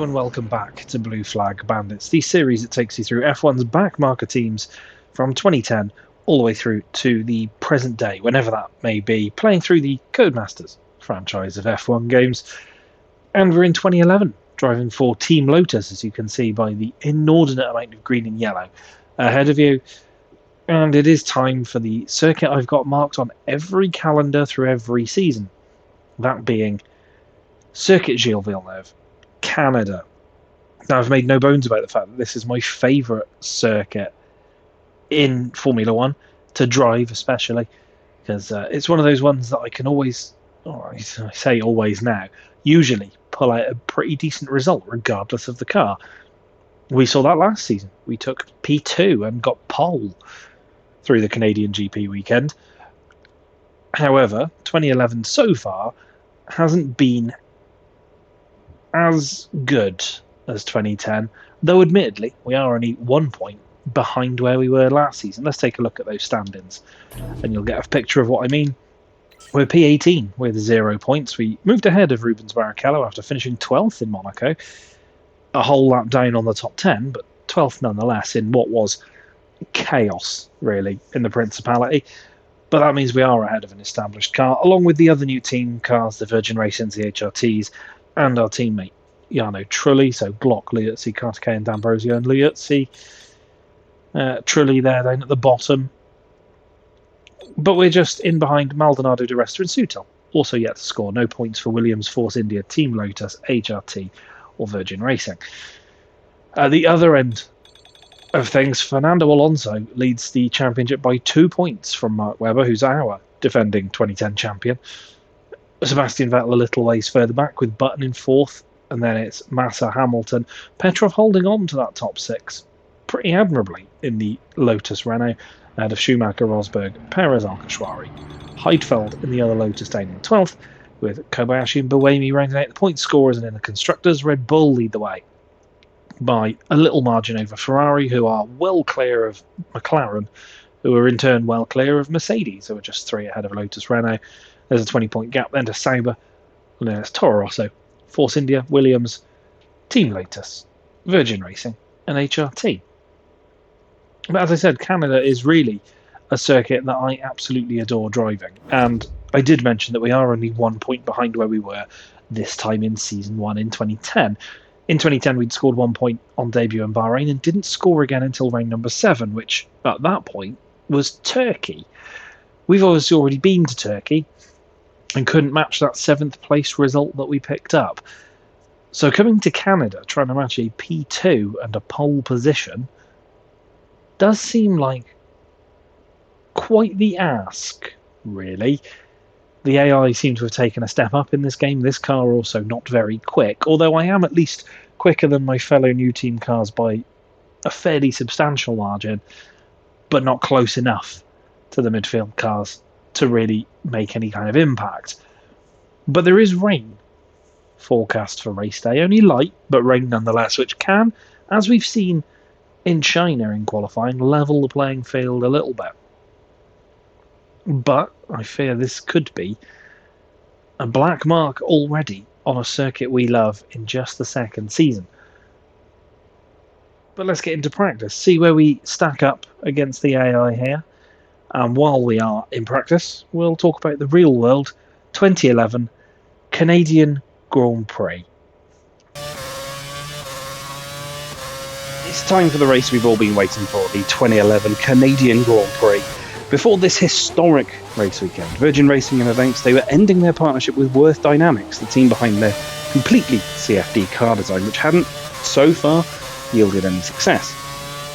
Hello and welcome back to Blue Flag Bandits, the series that takes you through F1's backmarker teams from 2010 all the way through to the present day, whenever that may be, playing through the Codemasters franchise of F1 games. And we're in 2011, driving for Team Lotus, as you can see by the inordinate amount of green and yellow ahead of you. And it is time for the circuit I've got marked on every calendar through every season, that being Circuit Gilles Villeneuve, Canada. Now, I've made no bones about the fact that this is my favourite circuit in Formula One, to drive especially, because it's one of those ones that I can always, I say always now, usually pull out a pretty decent result regardless of the car. We saw that last season. We took P2 and got pole through the Canadian GP weekend. However, 2011 so far hasn't been as good as 2010, though admittedly we are only 1 point behind where we were last season. Let's take a look at those stand-ins and you'll get a picture of what I mean. We're P18 with 0 points. We moved ahead of Rubens Barrichello after finishing 12th in Monaco, a whole lap down on the top 10, but 12th nonetheless in what was chaos really in the Principality. But that means we are ahead of an established car, along with the other new team cars, the Virgin Racings, the HRTs, and our teammate Jarno Trulli, so Glock, Liuzzi, Kartike and D'Ambrosio, and Liuzzi, Trulli there down at the bottom. But we're just in behind Maldonado, Di Resta and Sutil, also yet to score. No points for Williams, Force India, Team Lotus, HRT or Virgin Racing. At the other end of things, Fernando Alonso leads the championship by 2 points from Mark Webber, who's our defending 2010 champion. Sebastian Vettel a little ways further back with Button in 4th, and then it's Massa, Hamilton, Petrov holding on to that top 6 pretty admirably in the Lotus Renault, ahead of Schumacher, Rosberg, Perez, Al-Khashwari, Heidfeld in the other Lotus down in 12th, with Kobayashi and Buemi rounding out the point scorers, and in the constructors, Red Bull lead the way by a little margin over Ferrari, who are well clear of McLaren, who are in turn well clear of Mercedes, who are just 3 ahead of Lotus Renault. There's a 20-point gap then to Sauber, and then it's Toro Rosso, Force India, Williams, Team Lotus, Virgin Racing, and HRT. But as I said, Canada is really a circuit that I absolutely adore driving, and I did mention that we are only 1 point behind where we were this time in Season 1 in 2010. In 2010, we'd scored 1 point on debut in Bahrain and didn't score again until round number 7, which at that point was Turkey. We've obviously already been to Turkey and couldn't match that 7th place result that we picked up. So coming to Canada, trying to match a P2 and a pole position does seem like quite the ask, really. The AI seems to have taken a step up in this game. This car also not very quick, although I am at least quicker than my fellow new team cars by a fairly substantial margin, but not close enough to the midfield cars to really make any kind of impact. But there is rain forecast for race day, only light, but rain nonetheless, which can, as we've seen in China in qualifying, level the playing field a little bit. But I fear this could be a black mark already on a circuit we love in just the 2nd season. But let's get into practice, see where we stack up against the AI here. And while we are in practice, we'll talk about the real world 2011 Canadian Grand Prix. It's time for the race we've all been waiting for, the 2011 Canadian Grand Prix. Before this historic race weekend, Virgin Racing announced they were ending their partnership with Worth Dynamics, the team behind their completely CFD car design, which hadn't, so far, yielded any success.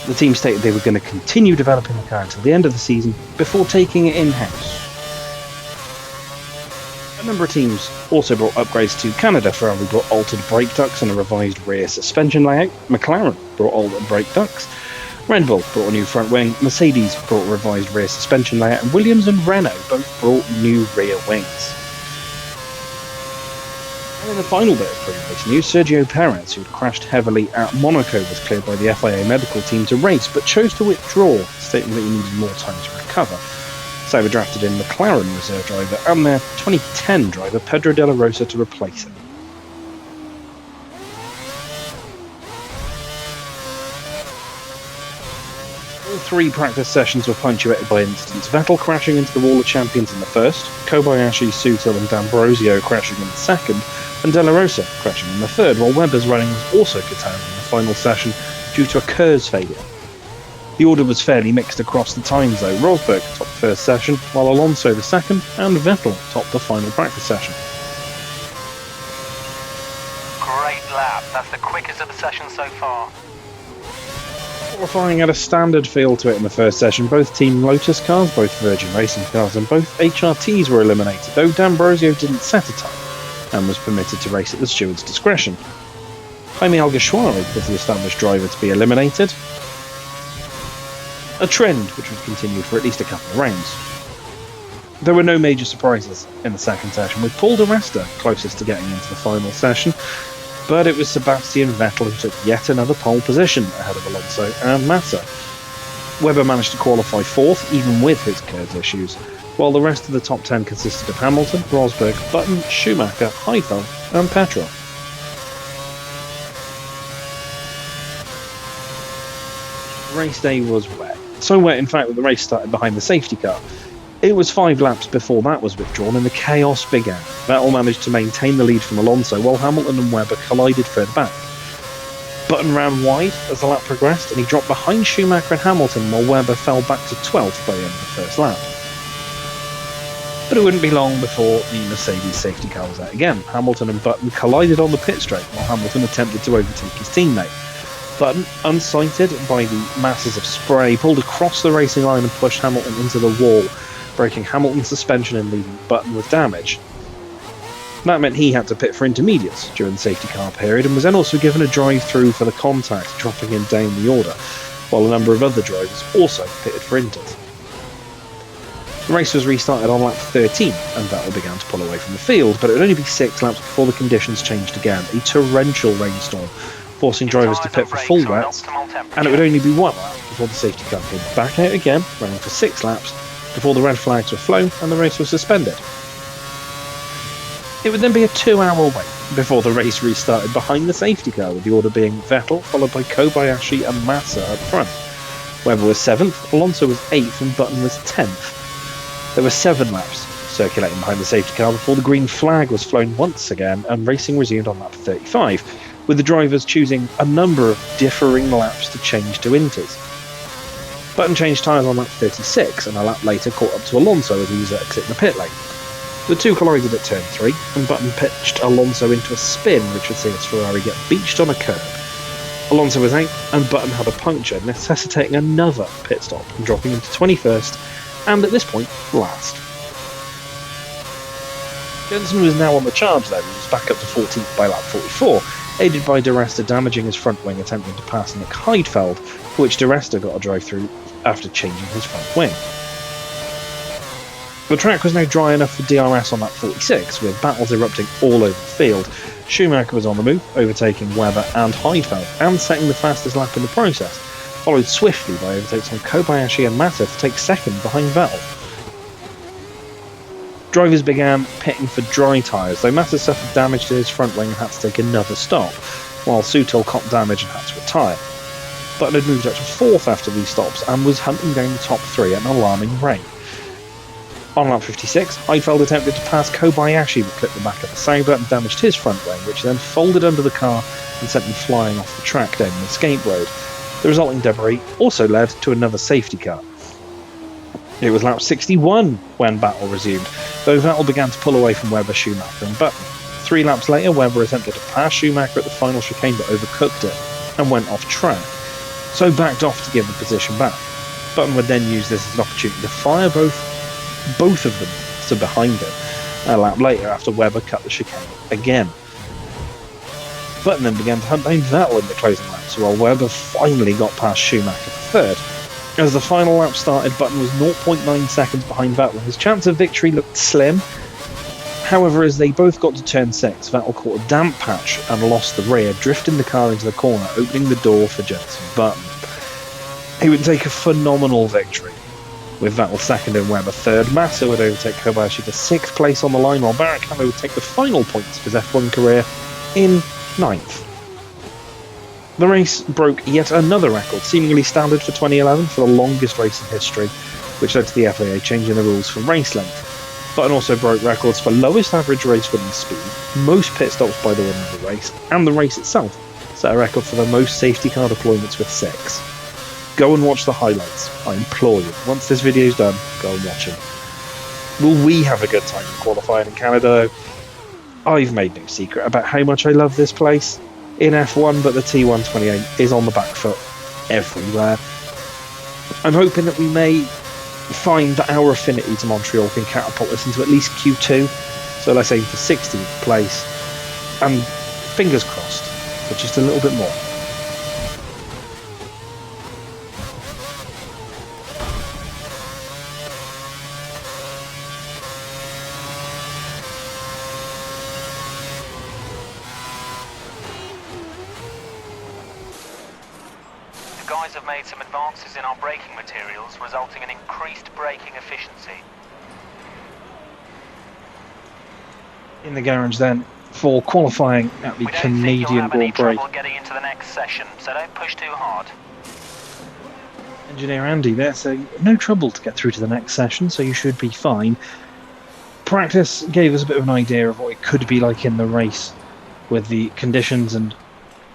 The team stated they were going to continue developing the car until the end of the season before taking it in-house. A number of teams also brought upgrades to Canada. Ferrari brought altered brake ducts and a revised rear suspension layout. McLaren brought altered brake ducts. Red Bull brought a new front wing. Mercedes brought a revised rear suspension layout. And Williams and Renault both brought new rear wings. And in the final bit of pre-race news, Sergio Perez, who had crashed heavily at Monaco, was cleared by the FIA medical team to race, but chose to withdraw, stating that he needed more time to recover. Sauber drafted in McLaren reserve driver and their 2010 driver Pedro de la Rosa to replace him. All 3 practice sessions were punctuated by incidents. Vettel crashing into the wall of champions in the first, Kobayashi, Sutil and D'Ambrosio crashing in the second, and De La Rosa crashing in the third, while Webber's running was also curtailed in the final session due to a KERS failure. The order was fairly mixed across the times though. Rosberg topped the first session, while Alonso the second, and Vettel topped the final practice session. Great lap, that's the quickest of the session so far. Qualifying had a standard feel to it in the first session. Both Team Lotus cars, both Virgin Racing cars and both HRTs were eliminated, though D'Ambrosio didn't set a time and was permitted to race at the steward's discretion. Jaime Alguersuari was the established driver to be eliminated, a trend which would continue for at least a couple of rounds. There were no major surprises in the second session, with Paul di Resta closest to getting into the final session, but it was Sebastian Vettel who took yet another pole position ahead of Alonso and Massa. Webber managed to qualify 4th, even with his KERS issues, while the rest of the top 10 consisted of Hamilton, Rosberg, Button, Schumacher, Heidfeld and Petrov. Race day was wet. So wet, in fact, that the race started behind the safety car. It was 5 laps before that was withdrawn and the chaos began. Vettel managed to maintain the lead from Alonso while Hamilton and Webber collided further back. Button ran wide as the lap progressed and he dropped behind Schumacher and Hamilton while Webber fell back to 12th by the end of the first lap. But it wouldn't be long before the Mercedes safety car was out again. Hamilton and Button collided on the pit straight while Hamilton attempted to overtake his teammate. Button, unsighted by the masses of spray, pulled across the racing line and pushed Hamilton into the wall, breaking Hamilton's suspension and leaving Button with damage. That meant he had to pit for intermediates during the safety car period and was then also given a drive-through for the contact, dropping him down the order, while a number of other drivers also pitted for inters. The race was restarted on lap 13 and Vettel began to pull away from the field, but it would only be 6 laps before the conditions changed again, a torrential rainstorm, forcing drivers to pit for full wets, and it would only be 1 lap before the safety car came back out again, running for 6 laps, before the red flags were flown and the race was suspended. It would then be a 2-hour wait before the race restarted behind the safety car, with the order being Vettel, followed by Kobayashi and Massa up front. Webber was 7th, Alonso was 8th and Button was 10th. There were 7 laps circulating behind the safety car before the green flag was flown once again and racing resumed on lap 35, with the drivers choosing a number of differing laps to change to inters. Button changed tyres on lap 36 and a lap later caught up to Alonso as he was exiting the pit lane. The two collided at turn 3 and Button pitched Alonso into a spin which would see his Ferrari get beached on a curb. Alonso was out and Button had a puncture, necessitating another pit stop and dropping him to 21st and at this point last. Jensen was now on the charge though, he was back up to 14th by lap 44, aided by di Resta damaging his front wing attempting to pass Nick Heidfeld, for which di Resta got a drive-through after changing his front wing. The track was now dry enough for DRS on lap 46, with battles erupting all over the field. Schumacher was on the move, overtaking Webber and Heidfeld, and setting the fastest lap in the process, followed swiftly by overtakes on Kobayashi and Massa to take second behind Vettel. Drivers began pitting for dry tyres, though Massa suffered damage to his front wing and had to take another stop, while Sutil copped damage and had to retire. Button had moved up to 4th after these stops and was hunting down the top 3 at an alarming rate. On lap 56, Heidfeld attempted to pass Kobayashi but clipped the back of the Sauber and damaged his front wing, which then folded under the car and sent him flying off the track down the escape road. The resulting debris also led to another safety car. It was lap 61 when battle resumed, though Vettel began to pull away from Webber, Schumacher and Button. 3 laps later, Webber attempted to pass Schumacher at the final chicane but overcooked it and went off track, so backed off to give the position back. Button would then use this as an opportunity to fire both of them to behind him a lap later after Webber cut the chicane again. Button then began to hunt down Vettel in the closing laps, while Webber finally got past Schumacher for 3rd. As the final lap started, Button was 0.9 seconds behind Vettel. His chance of victory looked slim. However, as they both got to turn 6, Vettel caught a damp patch and lost the rear, drifting the car into the corner, opening the door for Jensen Button. He would take a phenomenal victory, with Vettel 2nd and Webber 3rd. Massa would overtake Kobayashi for 6th place on the line, while Barrichello would take the final points of his F1 career in 9th. The race broke yet another record, seemingly standard for 2011 for the longest race in history, which led to the FIA changing the rules for race length. Button also broke records for lowest average race winning speed, most pit stops by the winner of the race, and the race itself set a record for the most safety car deployments with 6. Go and watch the highlights, I implore you. Once this video's done, go and watch them. Will we have a good time in qualifying in Canada though? I've made no secret about how much I love this place in F1, but the T128 is on the back foot everywhere. I'm hoping that we may find that our affinity to Montreal can catapult us into at least Q2, so let's aim for 16th place, and fingers crossed for just a little bit more. Guys have made some advances in our braking materials, resulting in increased braking efficiency. In the garage then, for qualifying at the Canadian Grand Prix. Trouble getting into the next session, so don't push too hard. Engineer Andy there saying no trouble to get through to the next session, so you should be fine. Practice gave us a bit of an idea of what it could be like in the race with the conditions, and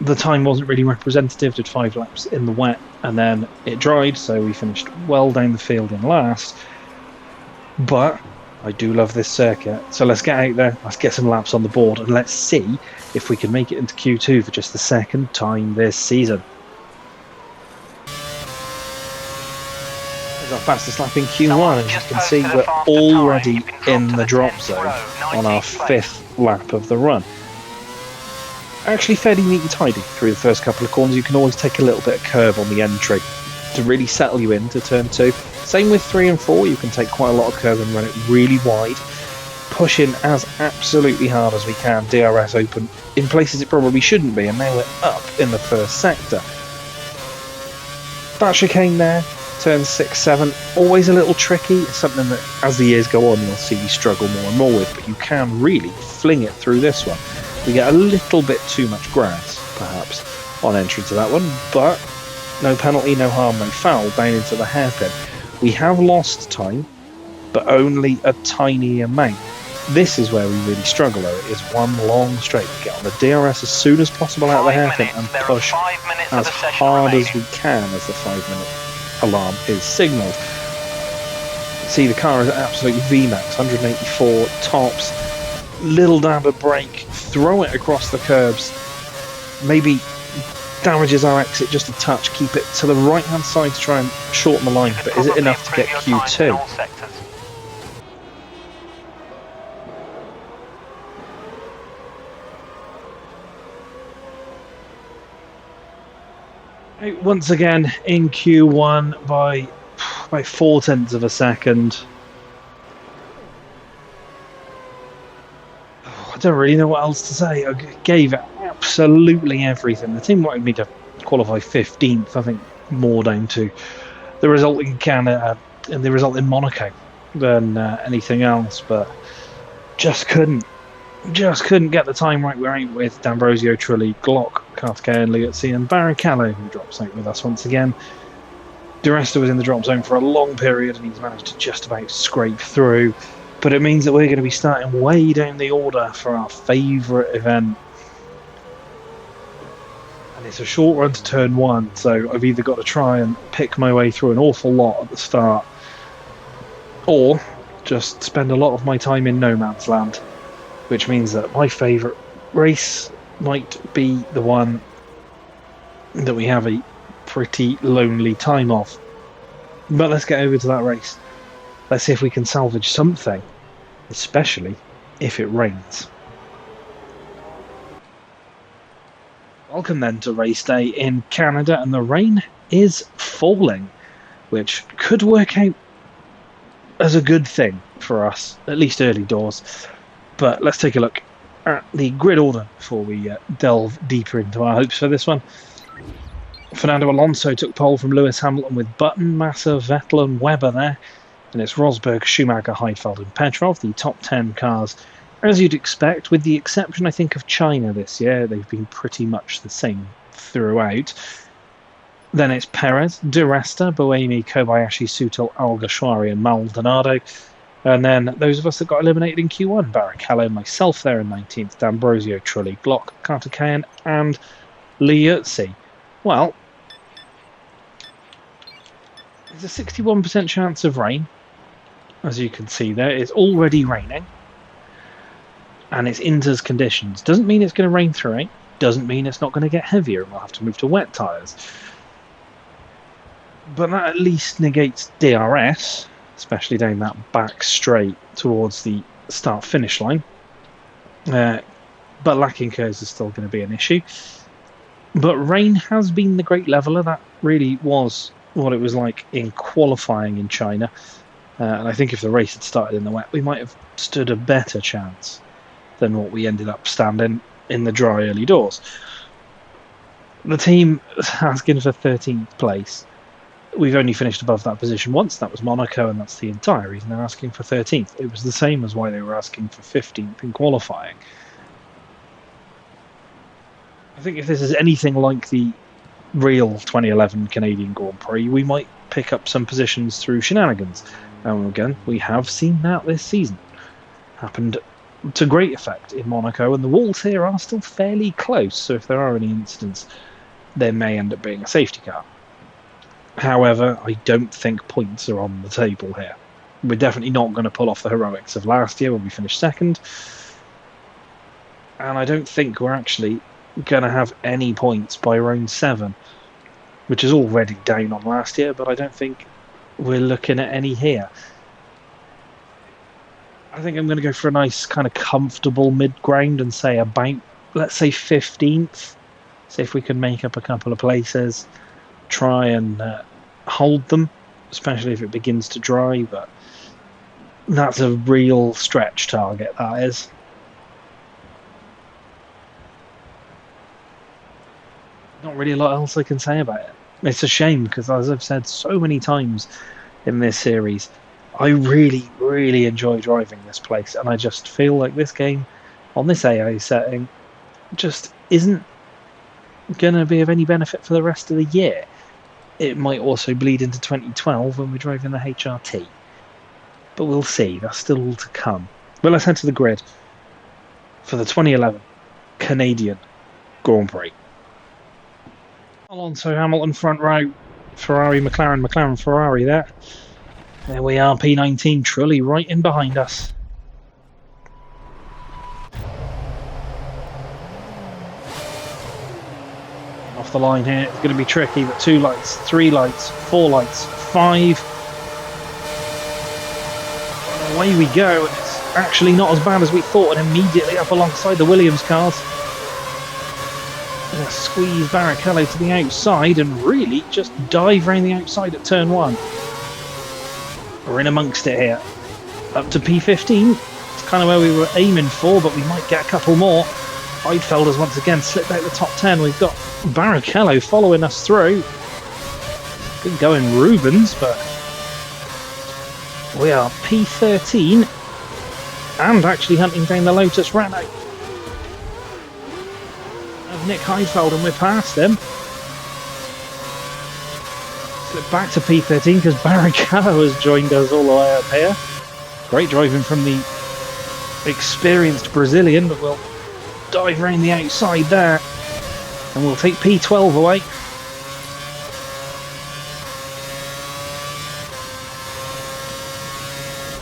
the time wasn't really representative. Did 5 laps in the wet and then it dried, so we finished well down the field in last. But I do love this circuit, so let's get out there, let's get some laps on the board, and let's see if we can make it into Q2 for just the second time this season. There's our fastest lap in Q1, as you can see we're already in the drop zone on our 5th lap of the run. Actually fairly neat and tidy through the first couple of corners. You can always take a little bit of curve on the entry to really settle you into turn 2. Same with 3 and 4, you can take quite a lot of curve and run it really wide. Pushing as absolutely hard as we can, DRS open in places it probably shouldn't be, and now we're up in the first sector. That chicane there, turns 6, 7, always a little tricky. It's something that as the years go on you'll see you struggle more and more with, but you can really fling it through this one. We get a little bit too much grass, perhaps, on entry to that one, but no penalty, no harm, no foul, down into the hairpin. We have lost time, but only a tiny amount. This is where we really struggle though. It is one long straight. We get on the DRS as soon as possible out of the hairpin and push as hard as we can as the 5-minute alarm is signalled. See, the car is at absolute VMAX, 184 tops. Little dab of brake, throw it across the curbs, maybe damages our exit just a touch, keep it to the right hand side to try and shorten the line, but is it enough to get Q2? Once again in Q1 by 0.4 of a second. I don't really know what else to say. I gave it absolutely everything. The team wanted me to qualify 15th, I think more down to the result in Canada and the result in Monaco than anything else, but just couldn't get the time right. We're out with D'Ambrosio, Trulli, Glock, Cartacea and Liuzzi, and Barrichello, who drops out with us once again. Di Resta was in the drop zone for a long period and he's managed to just about scrape through. But it means that we're going to be starting way down the order for our favourite event. And it's a short run to turn 1, so I've either got to try and pick my way through an awful lot at the start, or just spend a lot of my time in no man's land, which means that my favourite race might be the one that we have a pretty lonely time of. But let's get over to that race. Let's see if we can salvage something, especially if it rains. Welcome then to race day in Canada, and the rain is falling, which could work out as a good thing for us, at least early doors. But let's take a look at the grid order before we delve deeper into our hopes for this one. Fernando Alonso took pole from Lewis Hamilton with Button, Massa, Vettel and Webber there. And it's Rosberg, Schumacher, Heidfeld and Petrov, the top 10 cars, as you'd expect, with the exception, I think, of China this year. They've been pretty much the same throughout. Then it's Perez, Di Resta, Buemi, Kobayashi, Sutil, Alguersuari and Maldonado. And then those of us that got eliminated in Q1, Barrichello, myself there in 19th, D'Ambrosio, Trulli, Glock, Kartikayan and Liuzzi. Well, there's a 61% chance of rain. As you can see there, it's already raining. And it's Inter's conditions. Doesn't mean it's going to rain through it. Doesn't mean it's not going to get heavier and we'll have to move to wet tyres. But that at least negates DRS, especially down that back straight towards the start-finish line. But lacking curves is still going to be an issue. But rain has been the great leveller. That really was what it was like in qualifying in China. And I think if the race had started in the wet, we might have stood a better chance than what we ended up standing in the dry early doors. The team is asking for 13th place. We've only finished above that position once. That was Monaco, and that's the entire reason they're asking for 13th. It was the same as why they were asking for 15th in qualifying. I think if this is anything like the real 2011 Canadian Grand Prix, we might pick up some positions through shenanigans. And again, we have seen that this season. Happened to great effect in Monaco, and the walls here are still fairly close, so if there are any incidents, there may end up being a safety car. However, I don't think points are on the table here. We're definitely not going to pull off the heroics of last year when we finished second, and I don't think we're actually going to have any points by round 7, which is already down on last year, but I don't think we're looking at any here. I think I'm going to go for a nice kind of comfortable mid-ground and say about, let's say 15th. See if we can make up a couple of places. Try and hold them, especially if it begins to dry, but that's a real stretch target, that is. Not really a lot else I can say about it. It's a shame because, as I've said so many times in this series, I really, really enjoy driving this place, and I just feel like this game on this AI setting just isn't going to be of any benefit for the rest of the year. It might also bleed into 2012 when we're driving the HRT. But we'll see, that's still all to come. Well, let's head to the grid for the 2011 Canadian Grand Prix. Alonso, Hamilton, front row, Ferrari, McLaren, McLaren, Ferrari there. There we are, P19, Trulli right in behind us. Off the line here, it's going to be tricky, but 2 lights, 3 lights, 4 lights, 5. And away we go, and it's actually not as bad as we thought, and immediately up alongside the Williams cars. Gonna squeeze Barrichello to the outside and really just dive around the outside at turn 1. We're in amongst it here. Up to P15. It's kind of where we were aiming for, but we might get a couple more. Heidfelder's once again slipped out the top 10. We've got Barrichello following us through. Good going, Rubens, but we are P13 and actually hunting down the Lotus Renault. Nick Heidfelder, and we're past him. Slip back to P13 because Barrichello has joined us all the way up here. Great driving from the experienced Brazilian, but we'll dive around the outside there and we'll take P12 away.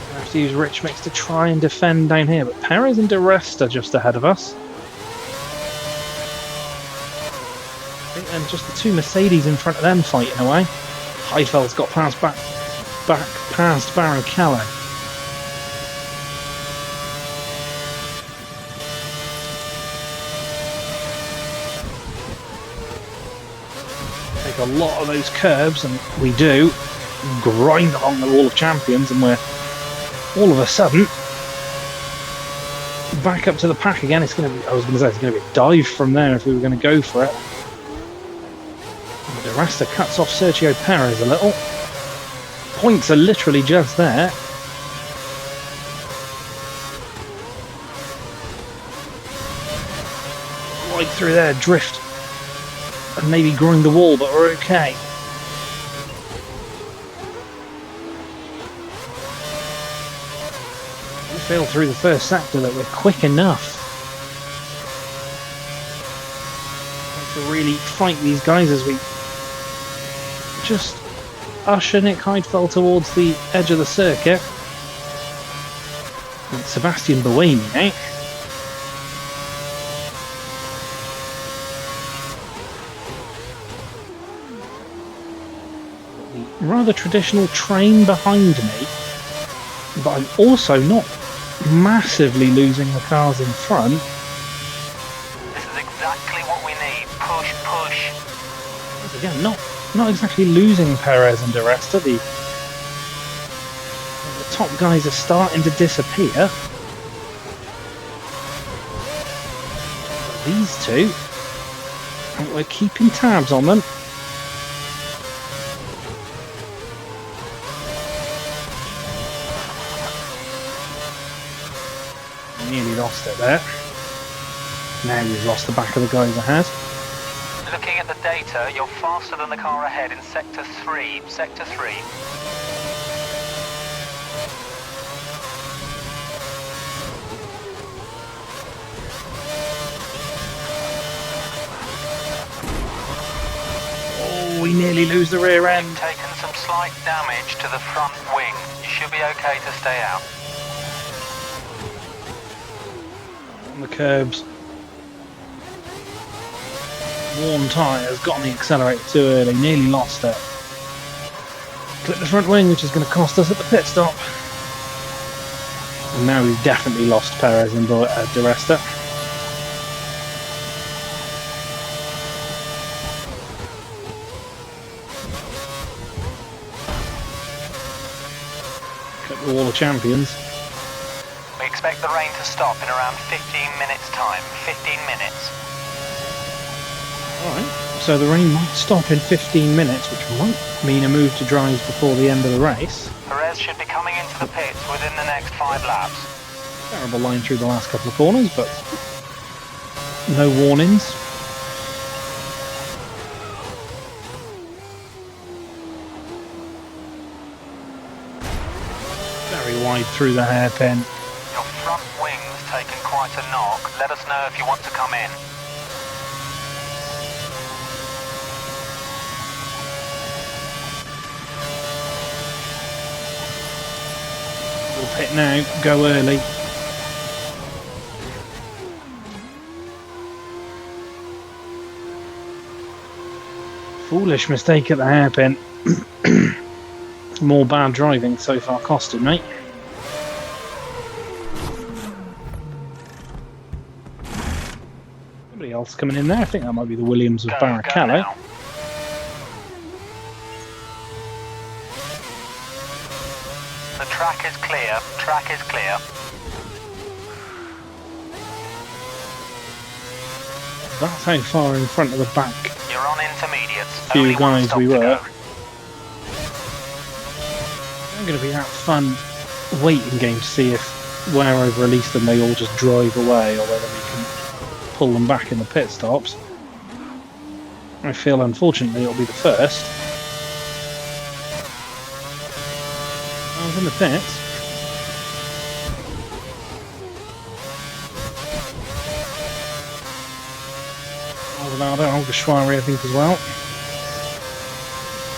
We'll have to use Rich Mix to try and defend down here, but Perez and Di Resta just ahead of us. And just the 2 Mercedes in front of them fighting away. Heifeld's got back past Barrichello. Take a lot of those curbs, and we do grind along the Wall of Champions, and we're all of a sudden back up to the pack again. It's going to be, I was going to say, it's going to be a dive from there if we were going to go for it. Di Resta cuts off Sergio Perez a little. Points are literally just there. Right through there, drift and maybe grind the wall, but we're okay. We feel through the first sector that we're quick enough to really fight these guys as we just usher Nick Heidfeld towards the edge of the circuit. And Sebastian Buemi now. The rather traditional train behind me, but I'm also not massively losing the cars in front. This is exactly what we need. Push, push. Once again, not exactly losing Perez and Di Resta. The top guys are starting to disappear. But these two, and we're keeping tabs on them. Nearly lost it there. Now we've lost the back of the guys ahead. Looking at the data, you're faster than the car ahead in Sector 3. Sector 3. Oh, we nearly lose the rear end. You've taken some slight damage to the front wing. You should be okay to stay out. On the curbs. Worn tyres, got on the accelerator too early, nearly lost it. Clip the front wing, which is going to cost us at the pit stop. And now we've definitely lost Perez and Di Resta. Clip the wall of champions. We expect the rain to stop in around 15 minutes time. 15 minutes. Alright, so the rain might stop in 15 minutes, which might mean a move to dries before the end of the race. Perez should be coming into the pits within the next 5 laps. Terrible line through the last couple of corners, but no warnings. Very wide through the hairpin. Your front wing's taken quite a knock. Let us know if you want to come in. We'll pit now, go early. Foolish mistake at the hairpin. More bad driving so far costed me. Somebody else coming in there. I think that might be the Williams of Go Barrichello. now. The track is clear. Track is clear. That's how far in front of the back You're on intermediates. few Only one guys stop we to were. go. It's going to be that fun waiting game to see if where I've released them they all just drive away or whether we can pull them back in the pit stops. I feel unfortunately it'll be the first. I was in the pits. Maldonado, Alguersuari I think as well.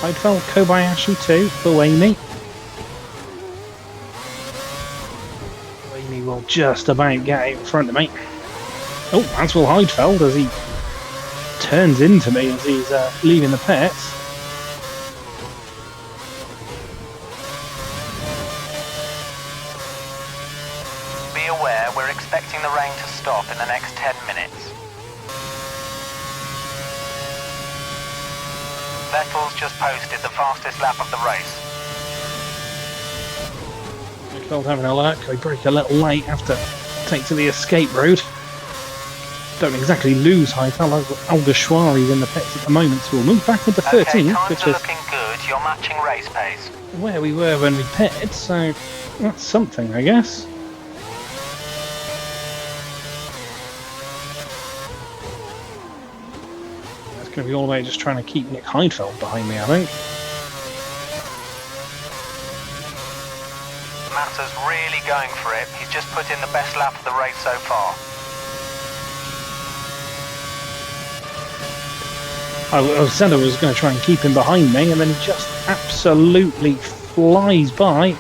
Heidfeld, Kobayashi too, Buemi. Buemi will just about get out in front of me. Oh, that's Will Heidfeld as he turns into me as he's leaving the pits. Be aware, we're expecting the rain to stop in the next 10 minutes. Vettel's just posted the fastest lap of the race. Heidfeld having a look. I brake a little late, have to take to the escape route. Don't exactly lose Heidfeld. Alguersuari's in the pits at the moment, so we'll move back into 13th, Okay, times which are is looking good. You're matching race pace. where we were when we pitted, so that's something, I guess. going to be all about just trying to keep Nick Heidfeld behind me, I think. Massa's really going for it. He's just put in the best lap of the race so far. I said I was going to try and keep him behind me, and then he just absolutely flies by.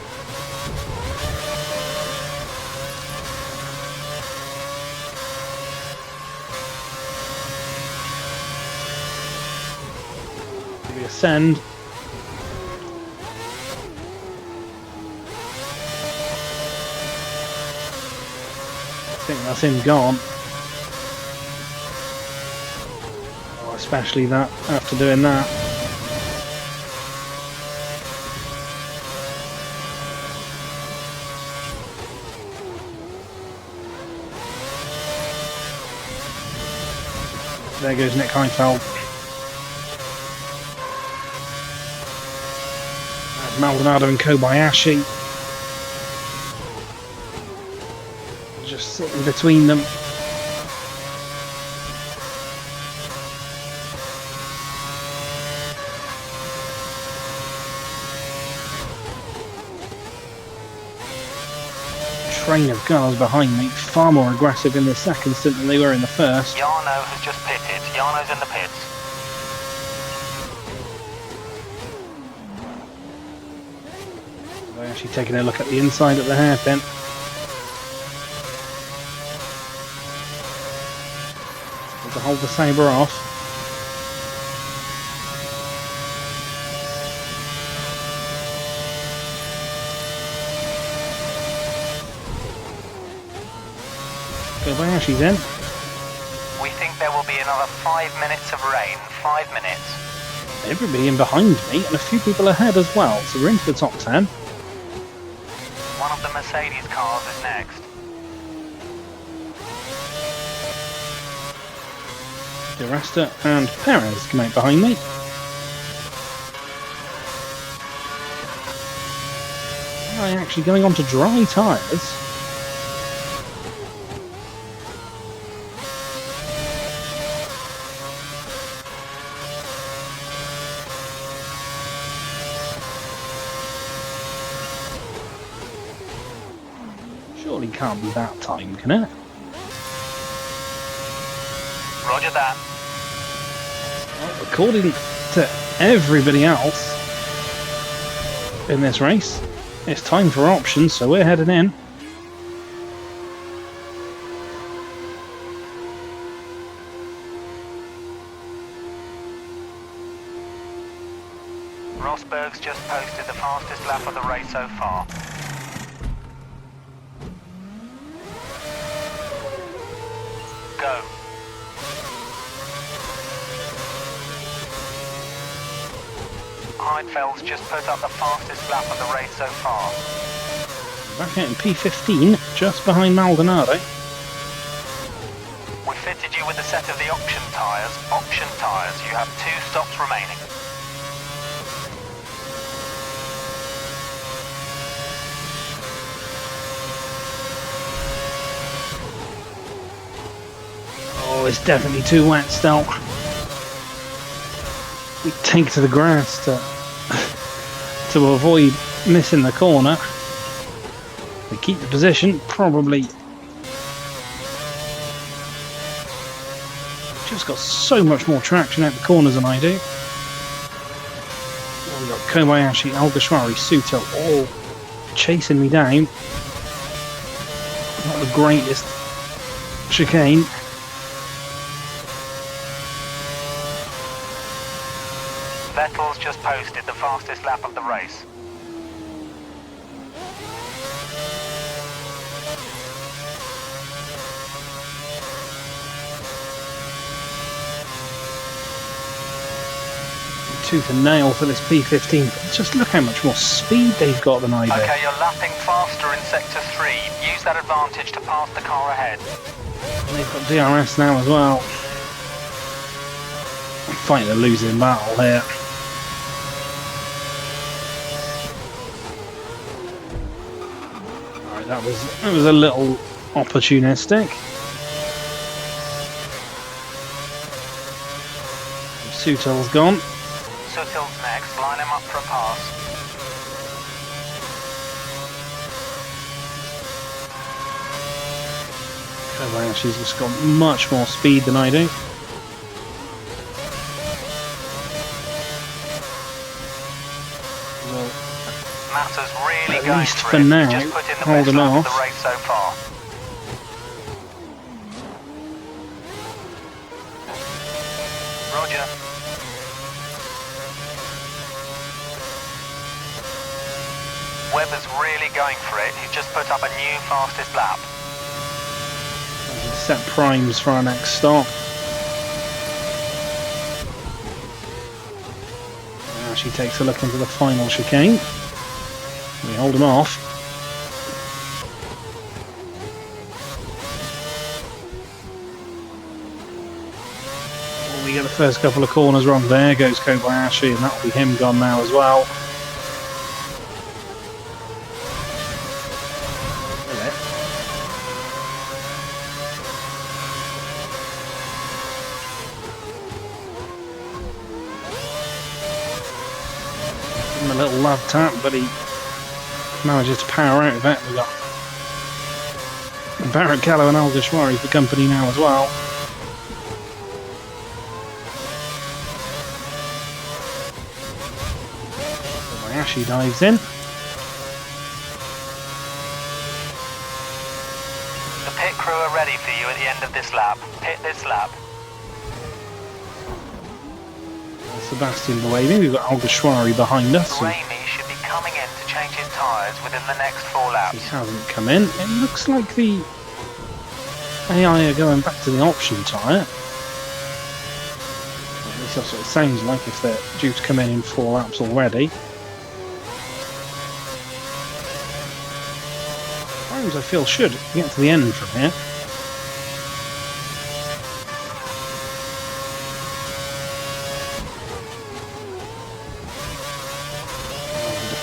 We ascend. I think that's him gone. Oh, especially that after doing that. There goes Nick Heidfeld. There's Maldonado and Kobayashi. Just sitting between them. Train of cars behind me, far more aggressive in the second stint than they were in the first. Jarno has just pitted. Jarno's in the pits. They're actually taking a look at the inside of the hairpin. To hold the sabre off. Kobayashi's in. We think there will be another 5 minutes of rain. 5 minutes. Everybody in behind me and a few people ahead as well, so we're into the top 10. One of the Mercedes cars is next. Di Resta and Perez come out behind me. I'm actually going on to dry tyres. Surely can't be that time, can it? Roger that. Well, according to everybody else in this race, it's time for options, so we're heading in. Rosberg's just posted the fastest lap of the race so far. Go. Heidfeld's just put up the fastest lap of the race so far. Back out in P15, just behind Maldonado. We fitted you with a set of the option tyres. Option tyres. You have 2 stops remaining. Oh, it's definitely too wet still. We take to the grass to avoid missing the corner. We keep the position, probably. Just got so much more traction out the corners than I do. Oh, we've got Kobayashi, Alguersuari, Suto all chasing me down. Not the greatest chicane. Vettel's just posted the fastest lap of the race. Tooth and nail for this P15. Just look how much more speed they've got than I do. Okay, you're lapping faster in sector 3. Use that advantage to pass the car ahead. And they've got DRS now as well. I'm fighting a losing battle here. Alright, that was a little opportunistic. Sutil's gone. Sutil's next, line him up for a pass. Kobayashi's just got much more speed than I do. Well, Matter's really at going least for for it. now, Just put in the hold best him lap off. of the race so far. Roger. Webber's really going for it. He's just put up a new fastest lap. Set primes for our next stop. Now she takes a look into the final chicane. We hold him off. Well, we get the first couple of corners wrong. There goes Kobayashi, and that'll be him gone now as well. A little love tap, but he manages to power out of it. We've got Barrichello and Alguersuari for company now as well. Kobayashi dives in. The pit crew are ready for you at the end of this lap. Pit this lap. Sebastian Buemi, we've got Alguersuari behind us. Buemi should be coming in to change his tyres within the next 4 laps. He hasn't come in. It looks like the AI are going back to the option tyre. At least that's what it sounds like if they're due to come in 4 laps already. Times I feel should get to the end from here.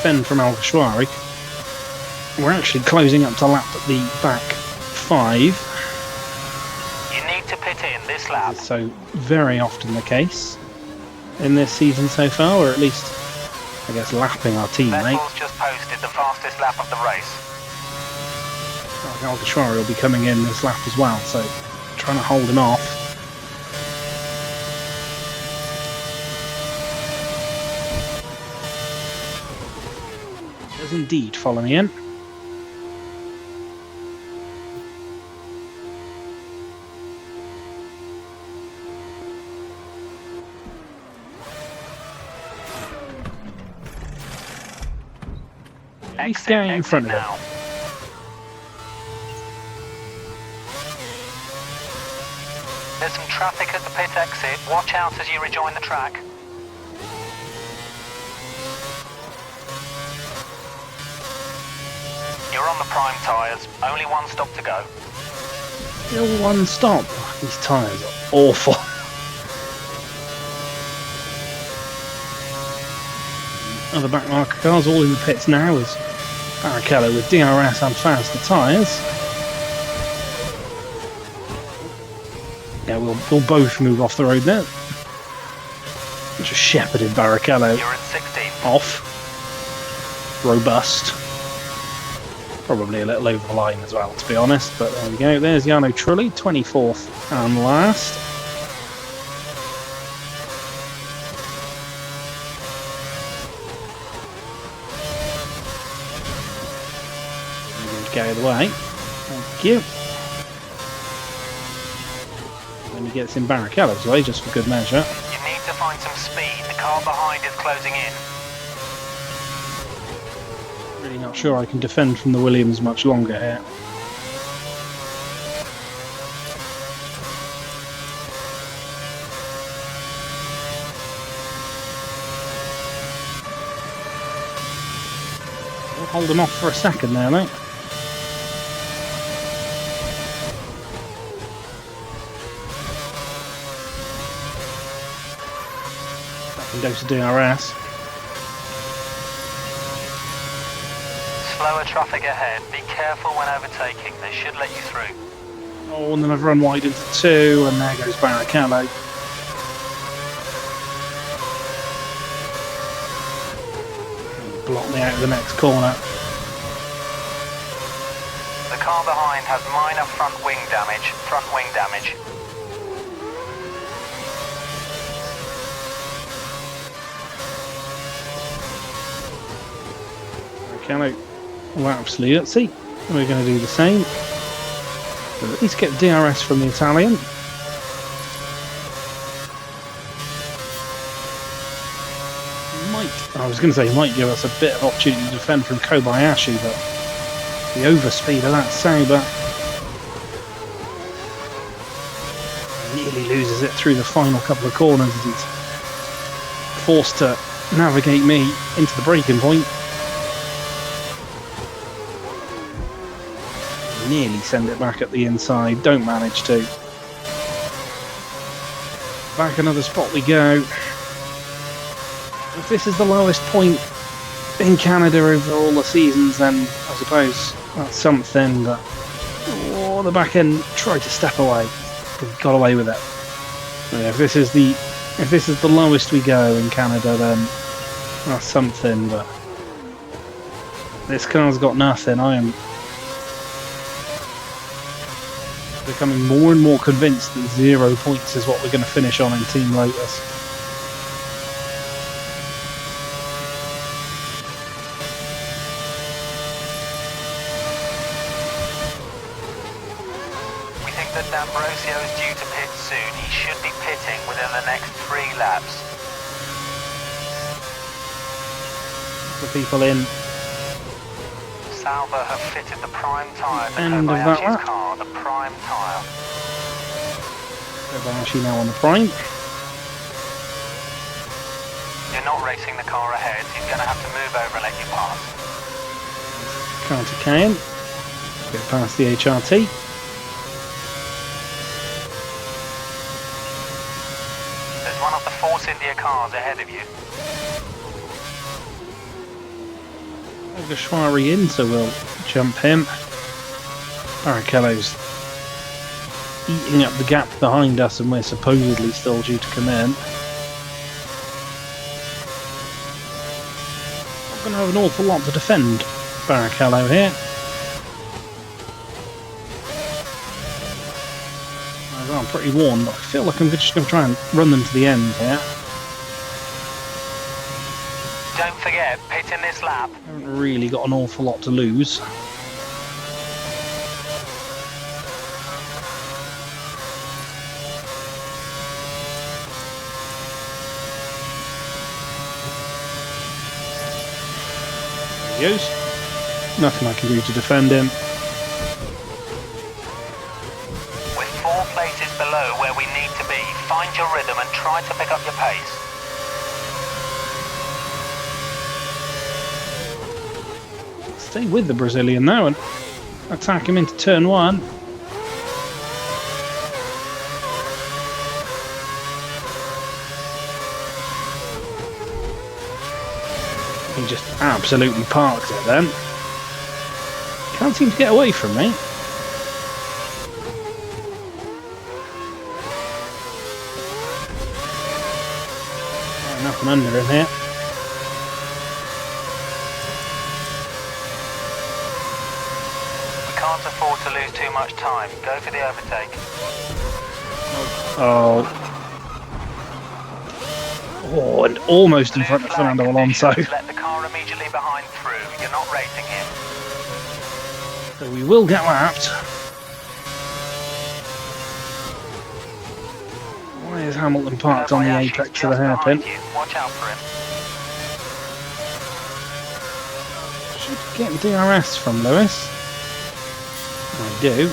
Defend from Alguersuari. We're actually closing up to lap at the back 5. You need to pit in this lap. So very often the case in this season so far, or at least I guess lapping our teammate. Vettel's just posted the fastest lap of the race. Alguersuari will be coming in this lap as well, so trying to hold him off. Does indeed follow me in. He's down in front of him. There's some traffic at the pit exit. Watch out as you rejoin the track. You're on the prime tyres. Only 1 stop to go. Still 1 stop. These tyres are awful. Other backmarker cars all in the pits now as Barrichello with DRS and faster tyres. Yeah, we'll both move off the road there. Just shepherded Barrichello You're at 16. off. Robust. Probably a little over the line as well, to be honest, but there we go. There's Jarno Trulli, 24th and last. Get out of the way. Thank you. Then he gets in Barrichello's way, just for good measure. You need to find some speed. The car behind is closing in. Really not sure I can defend from the Williams much longer here. We'll hold them off for a second there, mate. Second dose of DRS. Slower traffic ahead. Be careful when overtaking. They should let you through. Oh, and then I've run wide into 2, and there goes Barrichello. block me out of the next corner. The car behind has minor front wing damage. Okay, well, absolutely. We're going to do the same. But at least get DRS from the Italian. I was going to say he might give us a bit of opportunity to defend from Kobayashi, but the overspeed of that Sauber nearly loses it through the final couple of corners as he's forced to navigate me into the braking point. Nearly send it back at the inside, don't manage to. Back another spot we go. If this is the lowest point in Canada over all the seasons, then I suppose that's something. But the back end tried to step away, but got away with it. Yeah, if this is the lowest we go in Canada, then that's something. But this car's got nothing. I am becoming more and more convinced that 0 points is what we're going to finish on in Team Lotus. D'Ambrosio is due to pit soon. He should be pitting within the next 3 laps. The people in. Sauber have fitted the prime tyre to End of that Kobayashi's lap. car, the prime tyre. Kobayashi now on the prime. You're not racing the car ahead. He's going to have to move over and let you pass. Counter Cayenne. Get past the HRT. One of the Force India cars ahead of you. Gashwari in, so we'll jump him. Barrichello's eating up the gap behind us, and we're supposedly still due to come in. Not going to have an awful lot to defend Barrichello here. I'm pretty worn, but I feel like I'm just going to try and run them to the end here. Don't forget, pit in this lap. I haven't really got an awful lot to lose. There he goes. Nothing I can do to defend him. Places below where we need to be. Find your rhythm and try to pick up your pace. Stay with the Brazilian now and attack him into turn 1. He just absolutely parked it then. Can't seem to get away from me. Nothing under him here. We can't afford to lose too much time. Go for the overtake. Oh, and almost in front of Fernando Alonso. Let the car immediately behind through. You're not racing him. So we will get lapped. Why is Hamilton parked on the apex of the hairpin? Watch out for him. Should get DRS from Lewis. I do.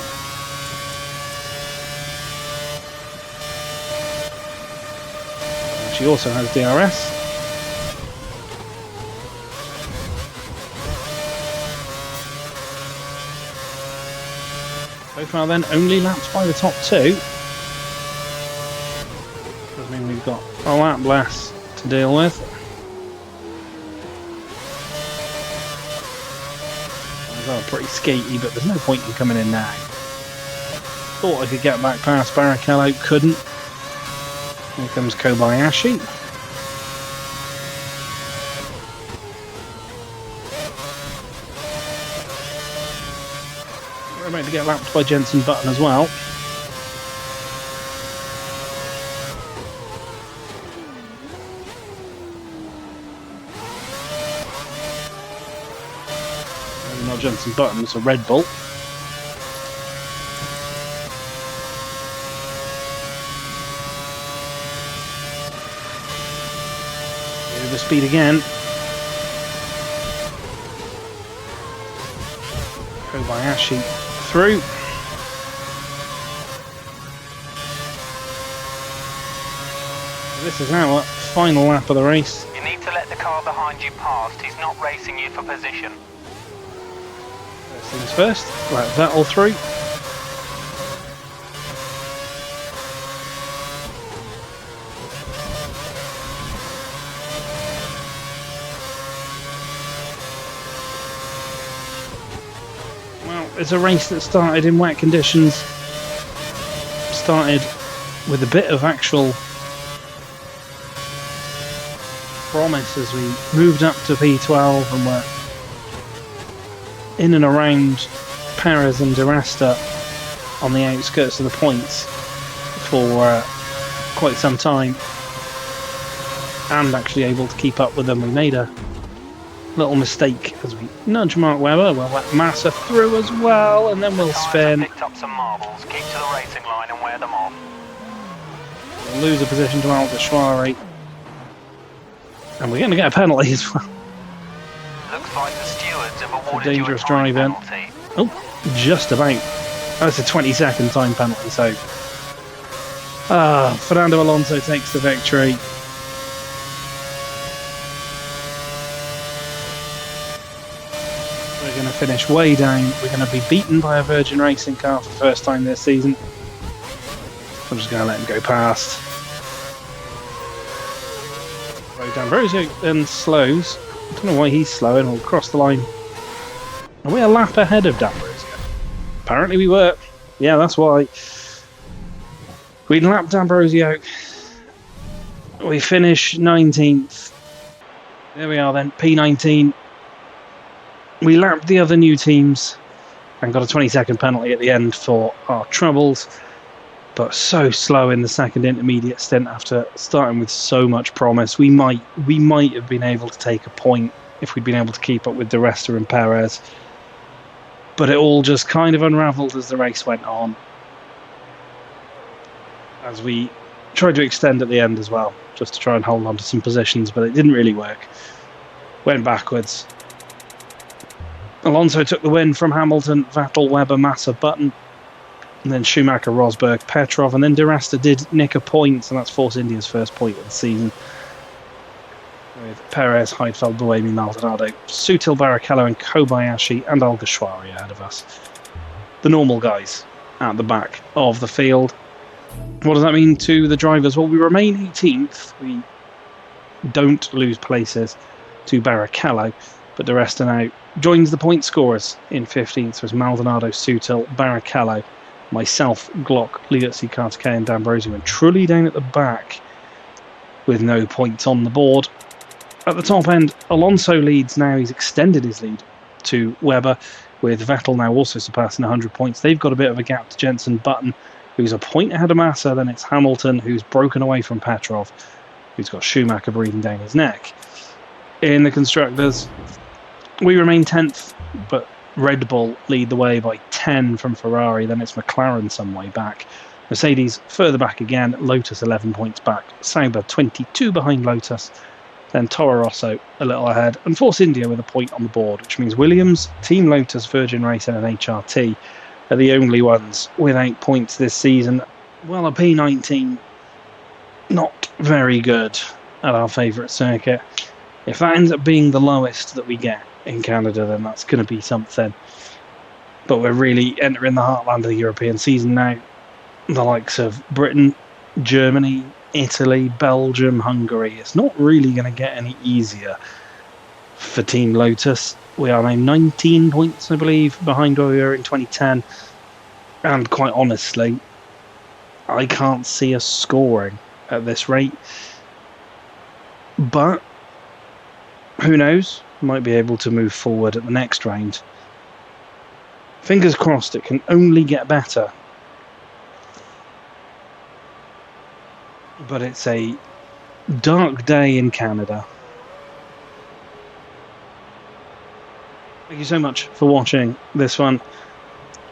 She also has DRS. So far then, only lapped by the top 2. Does mean we've got a lap less to deal with. Those are pretty skatey, but there's no point in coming in now. Thought I could get back past Barrichello, couldn't. Here comes Kobayashi. We're about to get lapped by Jensen Button as well. Maybe not Jensen Button, it's a Red Bull. Over speed again. Kobayashi through. This is our final lap of the race. You need to let the car behind you past. He's not racing you for position. First things first, let Vettel through. It's a race that started in wet conditions, started with a bit of actual promise as we moved up to P12 and were in and around Perez and Di Resta on the outskirts of the points for quite some time, and actually able to keep up with them. We made a little mistake as we nudge Mark Webber. We'll let Massa through as well, and then we'll spin. Picked up some marbles. Keep to the racing line and wear them off. We'll lose a position to Alguersuari, and we're going to get a penalty as well. Looks like the stewards have awarded dangerous you a time drive-in. penalty. Oh, just about. That's a 20-second time penalty, so Fernando Alonso takes the victory. We're going to finish way down. We're going to be beaten by a Virgin Racing car for the first time this season. I'm just going to let him go past. D'Ambrosio then slows. I don't know why he's slowing. We'll cross the line. Are we a lap ahead of D'Ambrosio? Apparently we were. Yeah, that's why. We lapped D'Ambrosio. We finish 19th. There we are then, P19. We lapped the other new teams and got a 20-second penalty at the end for our troubles, but so slow in the second intermediate stint after starting with so much promise. We might have been able to take a point if we'd been able to keep up with Di Resta and Perez, but it all just kind of unravelled as the race went on, as we tried to extend at the end as well, just to try and hold on to some positions, but it didn't really work. Went backwards. Alonso took the win from Hamilton, Vettel, Webber, Massa, Button, and then Schumacher, Rosberg, Petrov, and then Di Resta did nick a point, and that's Force India's first point of the season, with Perez, Heidfeld, Buemi, Maldonado, Sutil, Barrichello, and Kobayashi, and Alguersuari ahead of us. The normal guys at the back of the field. What does that mean to the drivers? Well, we remain 18th. We don't lose places to Barrichello, but Di Resta now joins the point scorers in 15th as Maldonado, Sutil, Barrichello, myself, Glock, Liuzzi, Carter and D'Ambrosio, and Trulli down at the back with no points on the board. At the top end, Alonso leads now. He's extended his lead to Webber, with Vettel now also surpassing 100 points. They've got a bit of a gap to Jensen Button, who's a point ahead of Massa. Then it's Hamilton, who's broken away from Petrov, who's got Schumacher breathing down his neck. In the Constructors, we remain 10th, but Red Bull lead the way by 10 from Ferrari. Then it's McLaren some way back. Mercedes further back again. Lotus 11 points back. Sauber 22 behind Lotus. Then Toro Rosso a little ahead. And Force India with a point on the board, which means Williams, Team Lotus, Virgin Racing and HRT are the only ones without points this season. Well, a P19, not very good at our favourite circuit. If that ends up being the lowest that we get in Canada, then that's going to be something. But we're really entering the heartland of the European season now. The likes of Britain, Germany, Italy, Belgium, Hungary. It's not really going to get any easier for Team Lotus. We are now 19 points, I believe, behind where we were in 2010. And quite honestly, I can't see us scoring at this rate. But who knows? Might be able to move forward at the next round. Fingers crossed it can only get better. But it's a dark day in Canada. Thank you so much for watching this one.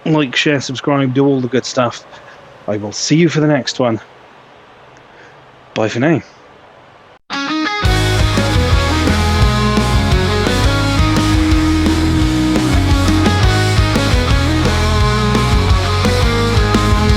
Like, share, subscribe, do all the good stuff. I will see you for the next one. Bye for now.